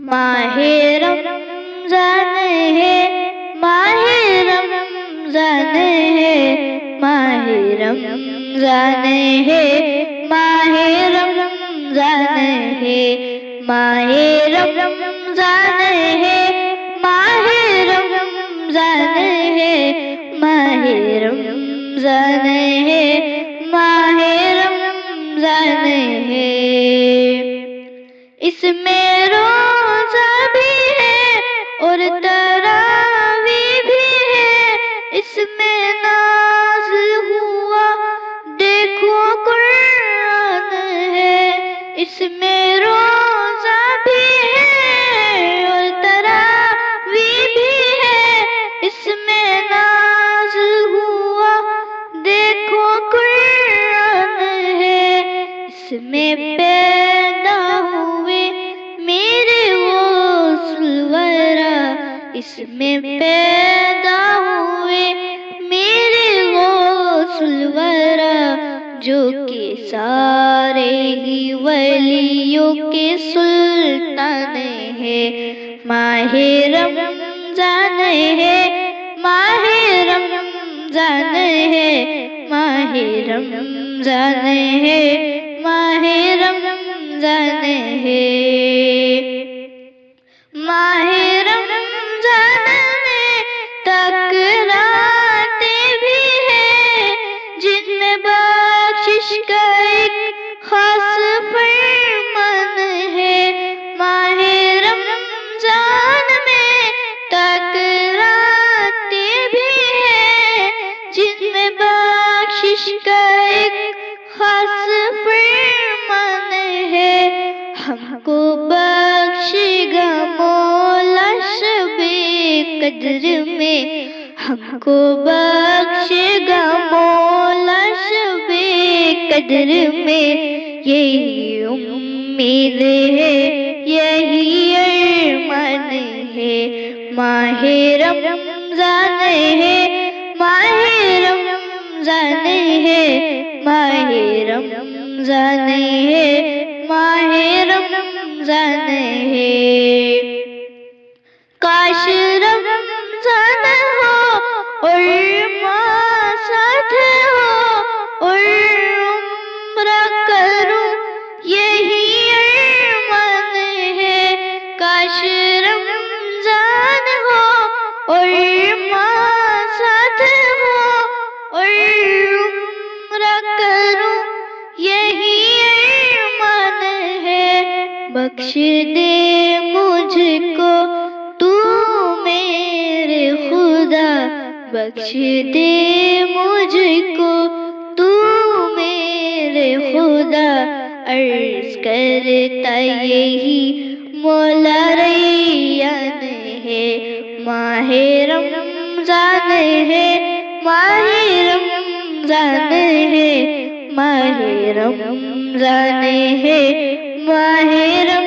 ماہ رمضان ہے، ماہ رمضان ہے، ماہ رمضان ہے، ماہ رمضان ہے، ماہ رمضان ہے، ماہ رمضان ہے، ماہ رمضان ہے، ماہ رمضان ہے۔ اس میں روزہ بھی ہے اور تراویح بھی ہے، اس میں نازل ہوا دیکھو قرآن ہے، اس میں روزہ بھی ہے اور تراویح بھی ہے، اس میں نازل ہوا دیکھو قرآن ہے، اس میں پیدا ہوئے میرے غوث الورا، اس میں پیدا ہوئے میرے غوث الورا، جو کہ سارے ہی ولیوں کے سلطان ہے۔ ماہ رمضان ہے، ماہ رمضان ہے، ماہ رمضان ہے، ماہ رمضان ہے۔ ماہ رمضان میں تقراتے بھی ہیں، جن میں بخشش کا ایک خاص فرمان ہے۔ ماہ رمضان میں تقراتے بھی ہیں، جن میں بخشش کا ایک خاص فرمان ہے۔ ہم کو بخشے گا مولا شب قدر میں، ہم کو بخشے گا مولا شب قدر میں، یہی امید ہے، یہی ارمان ہے۔ ماہ رمضان ہے، ماہ رمضان ہے، ماہ رمضان ہے، ماہ رمضان ہے۔ کاش رمضان ہو اور ماہ ساتھ ہو اور عمرہ کروں، یہی ارمان ہے۔ کاش رمضان ہو اور ماہ ساتھ ہو اور عمرہ کروں، یہی ارمان ہے۔ بخش دے مجھ کو تو میرے خدا، بخش دے مجھ کو تو میرے خدا، عرض کرتا یہی مولا ریان ہے۔ ماہ رمضان ہے، ماہ رمضان ہے، ماہ رمضان ہے، ماہ رمضان